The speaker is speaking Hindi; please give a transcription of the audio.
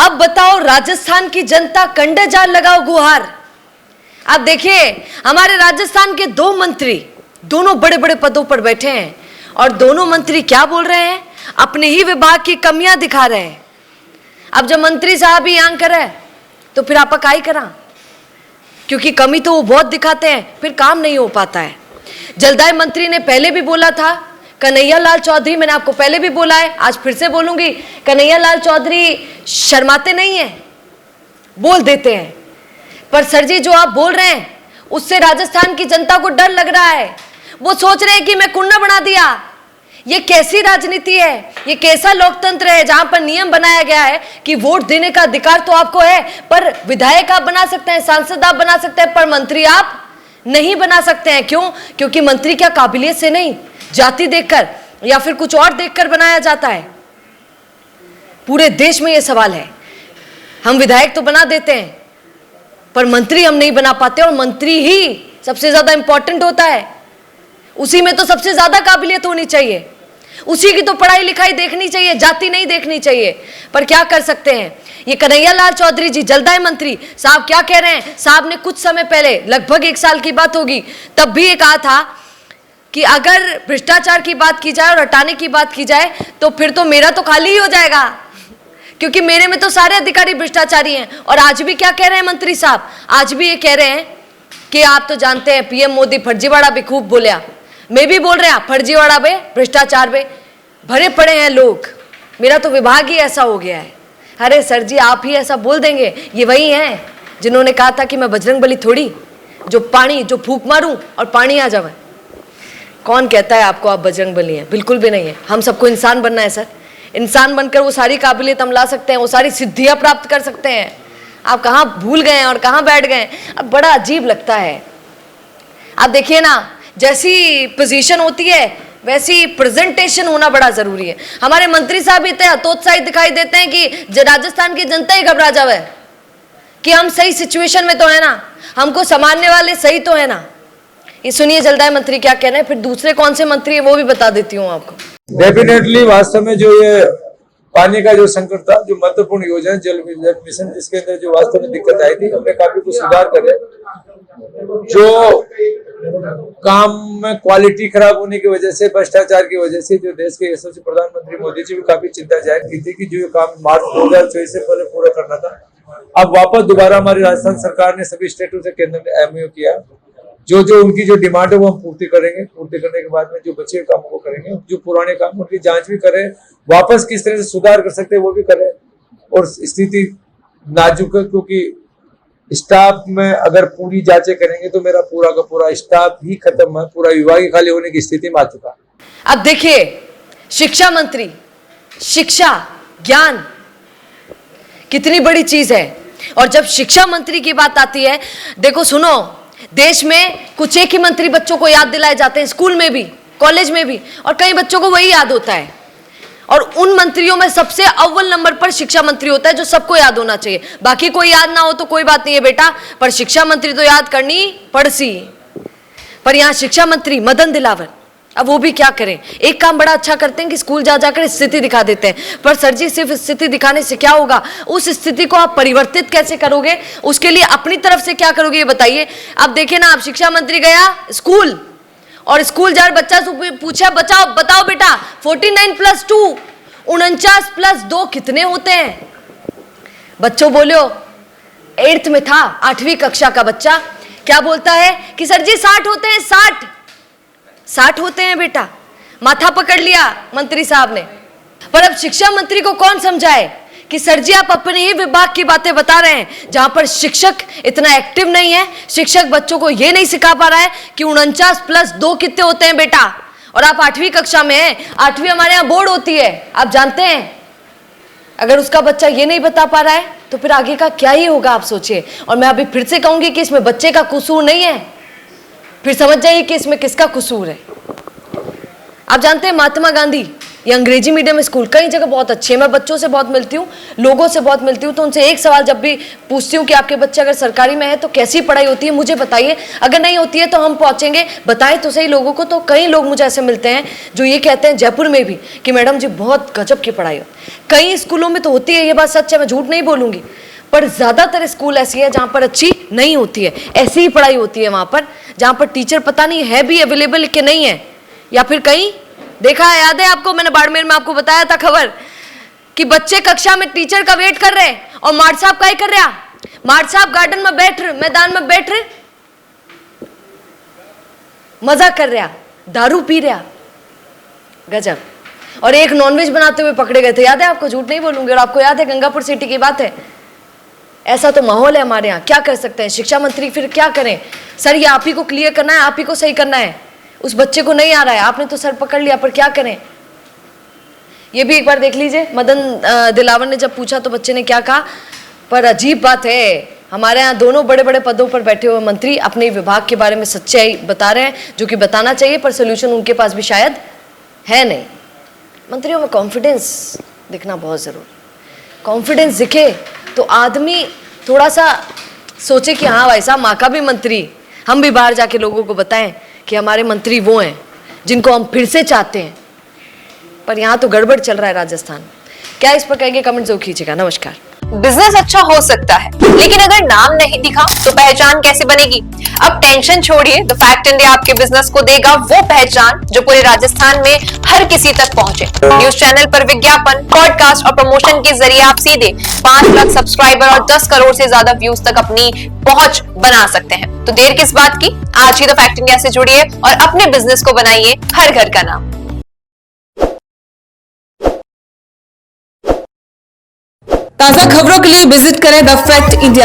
अब बताओ राजस्थान की जनता कंडे जाल लगाओ गुहार। आप देखिए हमारे राजस्थान के दो मंत्री दोनों बड़े बड़े पदों पर बैठे हैं और दोनों मंत्री क्या बोल रहे हैं, अपने ही विभाग की कमियां दिखा रहे हैं। अब जब मंत्री साहब ही यांग करे तो फिर आप का ही करा, क्योंकि कमी तो वो बहुत दिखाते हैं, फिर काम नहीं हो पाता है। जलदाय मंत्री ने पहले भी बोला था, कन्हैया लाल चौधरी, मैंने आपको पहले भी बोला है, आज फिर से बोलूंगी, कन्हैया लाल चौधरी शर्माते नहीं है, बोल देते हैं। पर सर जी जो आप बोल रहे हैं उससे राजस्थान की जनता को डर लग रहा है। वो सोच रहे हैं कि मैं कुंडा बना दिया। ये कैसी राजनीति है, ये कैसा लोकतंत्र है जहां पर नियम बनाया गया है कि वोट देने का अधिकार तो आपको है, पर विधायक आप बना सकते हैं, सांसद आप बना सकते हैं, पर मंत्री आप नहीं बना सकते हैं। क्यों? क्योंकि मंत्री क्या काबिलियत से नहीं, जाति देखकर या फिर कुछ और देखकर बनाया जाता है। पूरे देश में यह सवाल है। हम विधायक तो बना देते हैं पर मंत्री हम नहीं बना पाते, और मंत्री ही सबसे ज्यादा इंपॉर्टेंट होता है। उसी में तो सबसे ज्यादा काबिलियत होनी चाहिए, उसी की तो पढ़ाई लिखाई देखनी चाहिए, जाति नहीं देखनी चाहिए। पर क्या कर सकते हैं, ये कन्हैया लाल चौधरी जी जलदाय मंत्री साहब क्या कह रहे हैं। साहब ने कुछ समय पहले, लगभग 1 साल की बात होगी, तब भी ये कहा था कि अगर भ्रष्टाचार की बात की जाए और हटाने की बात की जाए तो फिर तो मेरा तो खाली ही हो जाएगा, क्योंकि मेरे में तो सारे अधिकारी भ्रष्टाचारी हैं। और आज भी क्या कह रहे हैं मंत्री साहब, आज भी ये कह रहे हैं कि आप तो जानते हैं पीएम मोदी फर्जीवाड़ा भी खूब बोलिया, मैं भी बोल रहे हैं फर्जीवाड़ा में, भ्रष्टाचार में भरे पड़े हैं लोग, मेरा तो विभाग ही ऐसा हो गया है। अरे सर जी आप ही ऐसा बोल देंगे, ये वही हैं जिन्होंने कहा था कि मैं बजरंगबली थोड़ी जो फूंक मारूं और पानी आ जावे। कौन कहता है आपको आप बजरंगबली हैं? बिल्कुल भी नहीं है। हम सबको इंसान बनना है सर, इंसान बनकर वो सारी काबिलियत हम ला सकते हैं, वो सारी सिद्धियां प्राप्त कर सकते हैं। आप कहाँ भूल गए हैं और कहाँ बैठ गए? अब बड़ा अजीब लगता है। आप देखिए ना, जैसी पोजीशन होती है वैसी प्रेजेंटेशन होना बड़ा जरूरी है। हमारे मंत्री साहब इतने हतोत्साहित दिखाई देते हैं कि राजस्थान की जनता ही घबरा जावे कि हम सही सिचुएशन में तो है ना, हमको संभालने वाले सही तो है ना। ये सुनिए जलदाय मंत्री क्या कह रहे हैं, फिर दूसरे कौन से मंत्री है वो भी बता देती हूँ आपको। डेफिनेटली वास्तव में जो ये पानी का जो संकट था, जो महत्वपूर्ण योजना जल मिशन, जिसके अंदर जो वास्तव में दिक्कत आई थी, हमने काफी कुछ सुधार करे। जो काम में क्वालिटी खराब होने की वजह से, भ्रष्टाचार की वजह से, जो देश के यशस्वी प्रधानमंत्री मोदी जी भी काफी चिंता जाहिर की थी कि जो काम मार्च 2024 से पहले पूरा करना था, अब वापस दोबारा हमारी राजस्थान सरकार ने सभी स्टेटों से केंद्र ने एमओयू किया। जो उनकी जो डिमांड है वो हम पूर्ति करेंगे। पूर्ति करने के बाद में जो बचे काम वो करेंगे, जो पुराने काम उनकी जांच भी करें, वापस किस तरह से सुधार कर सकते हैं वो भी करें। और स्थिति नाजुक है, क्योंकि स्टाफ में अगर पूरी जांचें करेंगे तो मेरा पूरा का पूरा स्टाफ ही खत्म है, पूरा विभाग ही खाली होने की स्थिति में आ चुका है। अब देखिए शिक्षा मंत्री, शिक्षा ज्ञान कितनी बड़ी चीज है। और जब शिक्षा मंत्री की बात आती है, देखो सुनो, देश में कुछ एक ही मंत्री बच्चों को याद दिलाए जाते हैं, स्कूल में भी, कॉलेज में भी, और कई बच्चों को वही याद होता है। और उन मंत्रियों में सबसे अव्वल नंबर पर शिक्षा मंत्री होता है, जो सबको याद होना चाहिए। बाकी कोई याद ना हो तो कोई बात नहीं है बेटा, पर शिक्षा मंत्री तो याद करनी पड़सी। पर यहाँ शिक्षा मंत्री मदन दिलावर, अब वो भी क्या करें, एक काम बड़ा अच्छा करते हैं कि स्कूल जा जाकर स्थिति दिखा देते हैं। पर सर जी सिर्फ स्थिति दिखाने से क्या होगा, उस स्थिति को आप परिवर्तित कैसे करोगे, उसके लिए अपनी तरफ से क्या करोगे ये बताइए। अब देखिए ना, आप शिक्षा मंत्री गया स्कूल और स्कूल जा बच्चा से पूछा, बताओ बेटा 49 + 2 49 + 2 कितने होते हैं। बच्चों बोलो, 8th में था, 8वीं कक्षा का बच्चा क्या बोलता है कि सर जी 60 होते हैं, 60 होते हैं बेटा। माथा पकड़ लिया मंत्री साहब ने। पर अब शिक्षा मंत्री को कौन समझाए कि सर जी आप अपने ही विभाग की बातें बता रहे हैं, जहां पर शिक्षक इतना एक्टिव नहीं है, शिक्षक बच्चों को यह नहीं सिखा पा रहा है कि 49 + 2 कितने होते हैं बेटा। और आप 8वीं कक्षा में हैं, 8वीं हमारे यहाँ बोर्ड होती है, आप जानते हैं। अगर उसका बच्चा ये नहीं बता पा रहा है तो फिर आगे का क्या ही होगा, आप सोचिए। और मैं अभी फिर से कहूंगी कि इसमें बच्चे का कसूर नहीं है, फिर समझ जाइए कि इसमें किसका कसूर है। आप जानते हैं महात्मा गांधी ये अंग्रेजी मीडियम स्कूल कई जगह बहुत अच्छे हैं। मैं बच्चों से बहुत मिलती हूँ, लोगों से बहुत मिलती हूँ, तो उनसे एक सवाल जब भी पूछती हूँ कि आपके बच्चे अगर सरकारी में है तो कैसी पढ़ाई होती है, मुझे बताइए। अगर नहीं होती है तो हम पहुँचेंगे, बताएं तो सही लोगों को। तो कई लोग मुझे ऐसे मिलते हैं जो ये कहते हैं, जयपुर में भी, कि मैडम जी बहुत गजब की पढ़ाई हो। कई स्कूलों में तो होती है, ये बात सच है, मैं झूठ नहीं बोलूँगी, पर ज़्यादातर स्कूल ऐसी है जहाँ पर अच्छी नहीं होती है। ऐसी ही पढ़ाई होती है वहाँ पर, जहाँ पर टीचर पता नहीं है भी अवेलेबल कि नहीं है, या फिर कहीं देखा है, याद है आपको, मैंने बाड़मेर में आपको बताया था खबर कि बच्चे कक्षा में टीचर का वेट कर रहे हैं और मार्ट साहब का ही कर रहा। मार्ट साहब गार्डन में बैठ रहे, मैदान में बैठ रहे, मजा कर रहा, दारू पी रहा, गजब। और एक नॉनवेज बनाते हुए पकड़े गए थे, याद है आपको, झूठ नहीं बोलूंगी। और आपको याद है गंगापुर सिटी की बात है। ऐसा तो माहौल है हमारे यहाँ, क्या कर सकते हैं शिक्षा मंत्री, फिर क्या करें सर, ये आप ही को क्लियर करना है, आप ही को सही करना है। उस बच्चे को नहीं आ रहा है, आपने तो सर पकड़ लिया, पर क्या करें। ये भी एक बार देख लीजिए, मदन दिलावर ने जब पूछा तो बच्चे ने क्या कहा। पर अजीब बात है, हमारे यहाँ दोनों बड़े बड़े पदों पर बैठे हुए मंत्री अपने विभाग के बारे में सच्चाई बता रहे हैं, जो कि बताना चाहिए, पर सोल्यूशन उनके पास भी शायद है नहीं। मंत्रियों में कॉन्फिडेंस दिखना बहुत जरूरी। कॉन्फिडेंस दिखे तो आदमी थोड़ा सा सोचे कि हाँ भाई साहब, माँ का भी मंत्री, हम भी बाहर जाके लोगों को बताएं कि हमारे मंत्री वो हैं जिनको हम फिर से चाहते हैं। पर यहाँ तो गड़बड़ चल रहा है राजस्थान। क्या इस पर कहेंगे, कमेंट जरूर कीजिएगा। नमस्कार। बिजनेस अच्छा हो सकता है, लेकिन अगर नाम नहीं दिखा तो पहचान कैसे बनेगी? अब टेंशन छोड़िए, द फैक्ट इंडिया आपके बिजनेस को देगा वो पहचान जो पूरे राजस्थान में हर किसी तक पहुंचे। न्यूज चैनल पर विज्ञापन, पॉडकास्ट और प्रमोशन के जरिए आप सीधे 5 लाख सब्सक्राइबर और 10 करोड़ से ज्यादा व्यूज तक अपनी पहुंच बना सकते हैं। तो देर किस बात की, आज ही द फैक्ट इंडिया से जुड़िए और अपने बिजनेस को बनाइए हर घर का नाम। ताज़ा खबरों के लिए विजिट करें द फैक्ट इंडिया।